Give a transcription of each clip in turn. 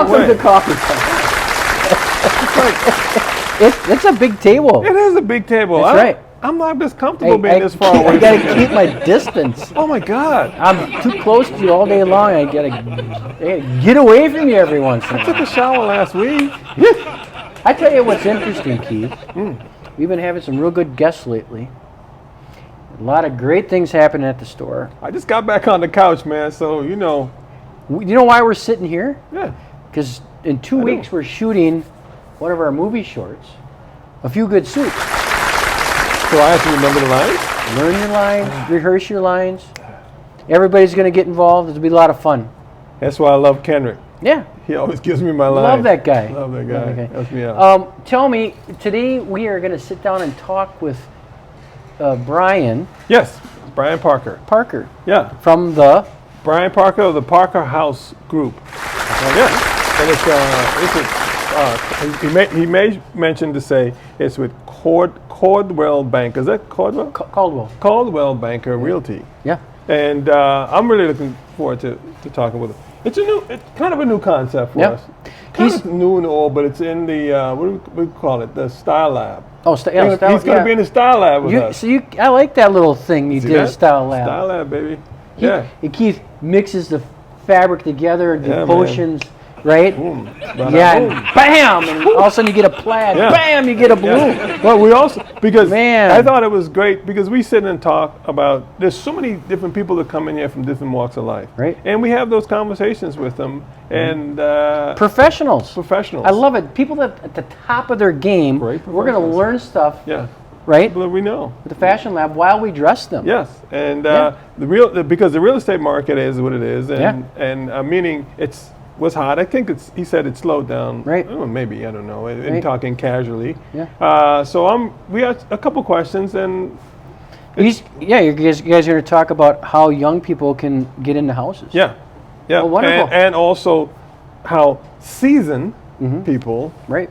Welcome to coffee time. It's a big table. It is a big table. That's right. I'm not this comfortable being this far away. I gotta keep my distance. Oh my God! I'm too close to you all day long. I gotta get away from you every once in a I took while. a shower last week. I tell you what's interesting, Keith. We've been having some real good guests lately. A lot of great things happening at the store. I just got back on the couch, man. So you know. You know why we're sitting here? Yeah. Because in 2 weeks we're shooting one of our movie shorts, A Few Good Suits. So I have to remember the lines? Learn your lines, rehearse your lines. Everybody's going to get involved. It'll be a lot of fun. That's why I love Kendrick. Yeah. He always gives me my lines. Love that guy. Love that guy. Helps me out. Tell me, today we are going to sit down and talk with Brian. Yes, Brian Parker. Parker. Yeah. From the... Brian Parker of the ParkerHouse group. Yeah. And it's he may mention to say it's with Coldwell Banker. Is that Coldwell? Coldwell. Coldwell Banker Realty. Yeah. And I'm really looking forward to talking with him. It's kind of a new concept for us. Kind of new and old, but it's in the what do we call it? The Style Lab. Oh, he's going to be in the Style Lab with us. So I like that little thing you did, Style Lab. Style Lab, baby. Keith mixes the fabric together, the potions, right? Boom. And bam! And all of a sudden you get a plaid. Yeah. Bam! You get a blue. Yeah. Well, we also, because I thought it was great, because we sit and talk about, there's so many different people that come in here from different walks of life. Right. And we have those conversations with them. And Professionals. I love it. People that at the top of their game, we're going to learn stuff. Yeah. Right? People that we know. With the Fashion Lab while we dress them. Yes. And because the real estate market is what it is, and meaning was hot. I think he said it slowed down. Right. Oh, maybe, I don't know. In talking casually. Yeah. So we have a couple questions, and you guys are going to talk about how young people can get into houses. Yeah. Yeah. Oh, wonderful. And also how seasoned people can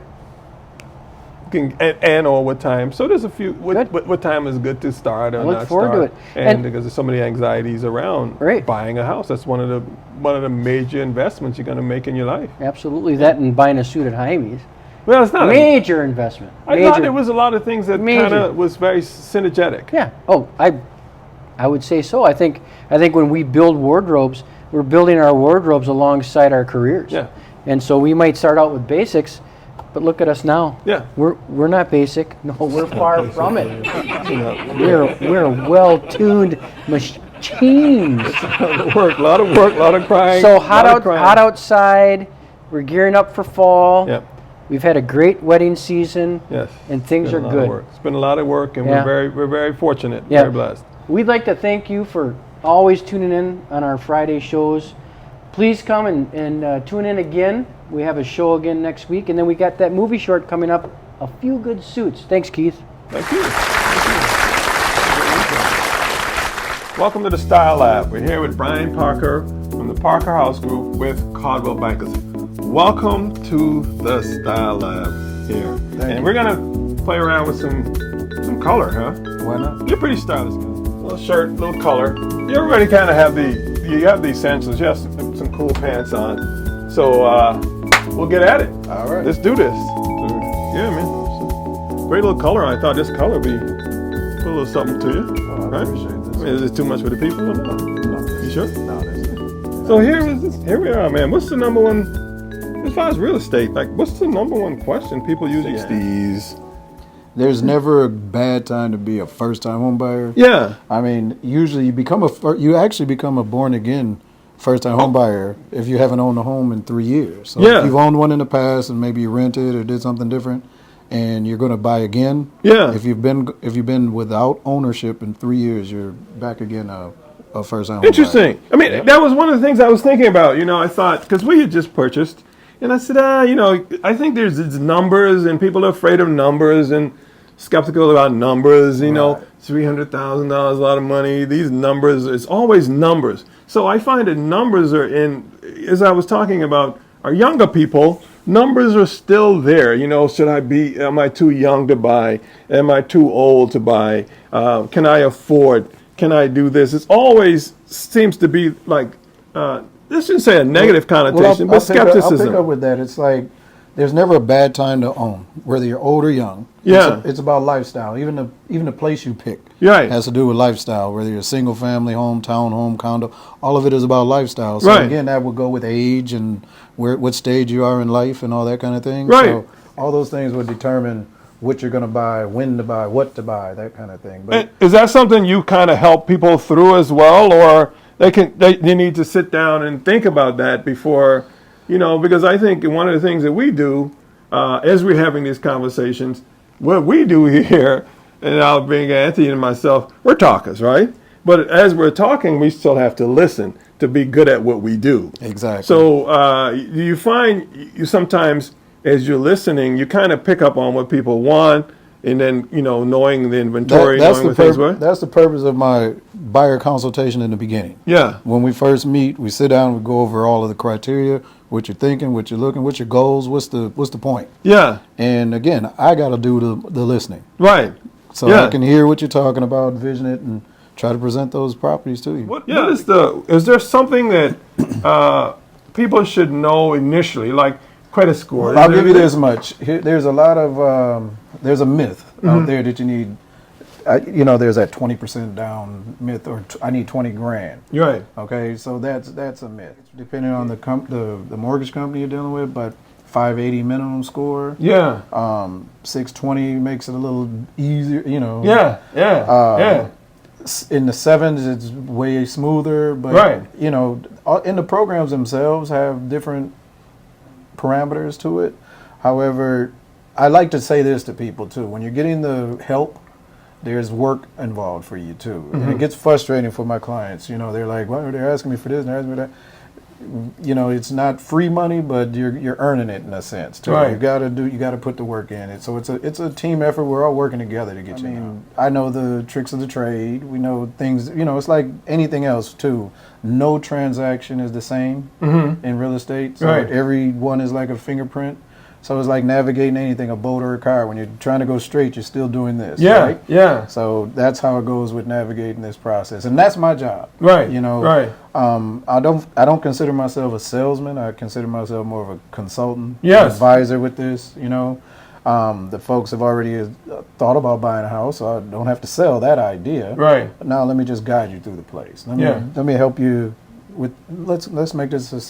or what time. So there's a few. What time is good to start or Look forward to it. And because there's so many anxieties around buying a house. That's one of the major investments you're going to make in your life. Absolutely, that and buying a suit at Hy-Vee's. Well, it's not major investment. I thought there was a lot of things that kind of was very synergetic. Yeah. Oh, I would say so. I think when we build wardrobes, we're building our wardrobes alongside our careers. Yeah. And so we might start out with basics, but look at us now. Yeah. We're not basic. No, we're far from it. We're well-tuned machines. A lot of work, a lot of crying. So hot outside. We're gearing up for fall. Yeah. We've had a great wedding season. Yes. And things are good. It's been a lot of work, and we're very fortunate. Yeah. Very blessed. We'd like to thank you for always tuning in on our Friday shows. Please come and tune in again. We have a show again next week, and then we got that movie short coming up, A Few Good Suits. Thanks, Keith. Thank you. Welcome to the Style Lab. We're here with Brian Parker from the ParkerHouse Group with Coldwell Bankers. Welcome to the Style Lab here. And we're going to play around with some color, huh? Why not? You're pretty stylish. Little shirt, little color. You already kind of have the essentials. You have some cool pants on. So we'll get at it. All right. Let's do this. Yeah, man. Great little color. I thought this color would be put a little something to you. Oh, I appreciate this. I mean, is it too much for the people or not? No. You sure? No, that's not. So here we are, man. What's the number one, as far as real estate, like what's the number one question people usually ask? 60s. There's never a bad time to be a first-time home buyer. Yeah. I mean, usually you actually become a born-again first-time home buyer if you haven't owned a home in 3 years. So if you've owned one in the past and maybe you rented or did something different, and you're going to buy again. Yeah. If you've been without ownership in 3 years, you're back again a first-time home Interesting. buyer. I mean, that was one of the things I was thinking about. You know, I thought, because we had just purchased, and I said, I think there's these numbers, and people are afraid of numbers and skeptical about numbers. You know, $300,000, a lot of money. These numbers, it's always numbers. So I find that numbers are as I was talking about, our younger people, numbers are still there. You know, am I too young to buy? Am I too old to buy? Can I afford? Can I do this? It always seems to be like this shouldn't say a negative connotation, I'll but pick skepticism. up with that. It's like there's never a bad time to own, whether you're old or young. Yeah. It's about lifestyle. Even the place you pick Right. has to do with lifestyle, whether you're a single family home, townhome, condo. All of it is about lifestyle. So Right. again, that would go with age and what stage you are in life and all that kind of thing. Right. So all those things would determine what you're going to buy, when to buy, what to buy, that kind of thing. But And is that something you kind of help people through as well, or they need to sit down and think about that before, because I think one of the things that we do as we're having these conversations, what we do here, and I'll bring Anthony and myself, we're talkers, right? But as we're talking, we still have to listen to be good at what we do. Exactly. So you find you sometimes, as you're listening, you kind of pick up on what people want, and then knowing the inventory, knowing what things were. That's the purpose of my buyer consultation in the beginning. Yeah. When we first meet, we sit down, we go over all of the criteria, what you're thinking, what you're looking, what's your goals, what's the point. Yeah. And again, I got to do the listening, Right. so Yeah. I can hear what you're talking about, vision it, and try to present those properties to you. Is there something that people should know initially, like credit score? I'll give you this much. There's a lot of there's a myth out there that you need. There's that 20% down myth, or I need 20 grand. Right. Okay, so that's a myth. Depending on the mortgage company you're dealing with, but 580 minimum score. Yeah. 620 makes it a little easier. Yeah. Yeah. In the sevens, it's way smoother. But Right. in the programs themselves have different parameters to it. However, I like to say this to people too: when you're getting the help, there's work involved for you too. Mm-hmm. And it gets frustrating for my clients. They're like, well, they're asking me for this and they're asking me that. It's not free money, but you're earning it in a sense too. Right. You got to put the work in it. So it's a team effort. We're all working together to get you. I know the tricks of the trade. We know things. It's like anything else too. No transaction is the same in real estate. So Right. every one is like a fingerprint. So it's like navigating anything, a boat or a car. When you're trying to go straight, you're still doing this. Yeah. Right? Yeah. So that's how it goes with navigating this process, and that's my job. Right. Right. I don't consider myself a salesman. I consider myself more of a consultant, Yes. advisor with this. The folks have already thought about buying a house, so I don't have to sell that idea. Right. But now let me just guide you through the place. Let me help you with. Let's make this a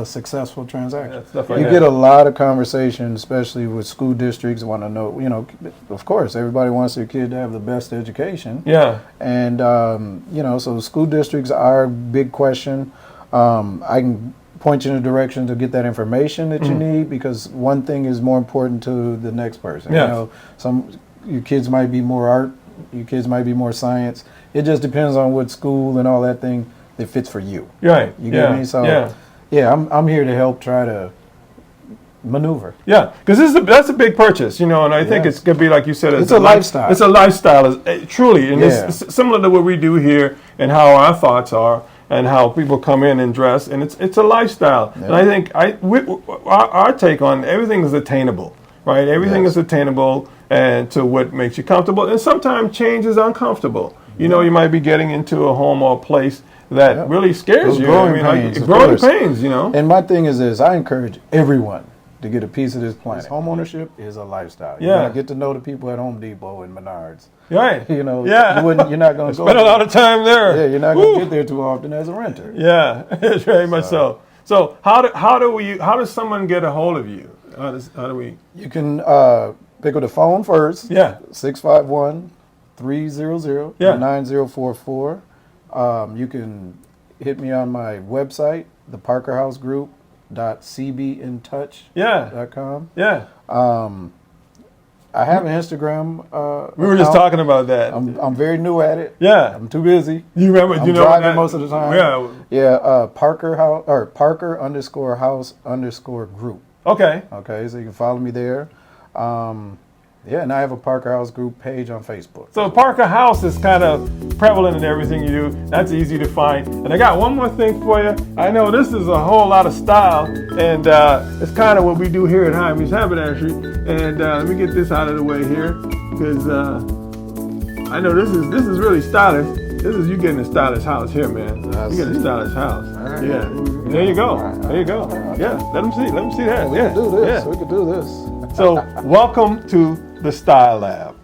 successful transaction. Yeah, stuff like You that. get a lot of conversation, especially with school districts. Want to know, of course, everybody wants their kid to have the best education. Yeah. And, so school districts are a big question. I can point you in a direction to get that information that you need, because one thing is more important to the next person. Yeah. Your kids might be more art, your kids might be more science. It just depends on what school and all that thing that fits for you. Right. You get me? So, I'm here to help try to maneuver. Yeah, because that's a big purchase, and I think it's going to be, like you said, It's a lifestyle. It's a lifestyle, truly, and Yeah. it's similar to what we do here and how our thoughts are and how people come in and dress, and it's a lifestyle. Yeah. And I think our take on everything is attainable, right? Everything Yes. is attainable and to what makes you comfortable, and sometimes change is uncomfortable. You might be getting into a home or a place that really scares Those you. growing pains, of growing course. pains, And my thing is this: I encourage everyone to get a piece of this planet. Homeownership is a lifestyle. You're Yeah. gonna get to know the people at Home Depot and Menards. Right. Yeah. You're not gonna go. Spend a lot of time there. Yeah, you're not gonna get there too often as a renter. Yeah, it's very much so. So how does someone get a hold of you? How do we? You can pick up the phone first. Yeah. 651-300-9044. You can hit me on my website, the ParkerHouse Group. .cbintouch.com. Yeah. I have an Instagram. We were just talking about that. I'm very new at it. Yeah. I'm too busy. You remember? I'm driving most of the time. Yeah. Yeah. Parker_house_group. Okay. Okay. So you can follow me there. And I have a Parker House Group page on Facebook. So Parker House is kind of prevalent in everything you do. That's easy to find. And I got one more thing for you. I know this is a whole lot of style, and it's kind of what we do here at Haberdasher. And let me get this out of the way here, because I know this is really stylish. This is you getting a stylish house here, man. You getting a stylish house. Right. Yeah. There you go. There you go. Yeah. Let them see. Let them see that. We Yeah. can do this. Yeah. We can do this. So welcome to the Style Lab.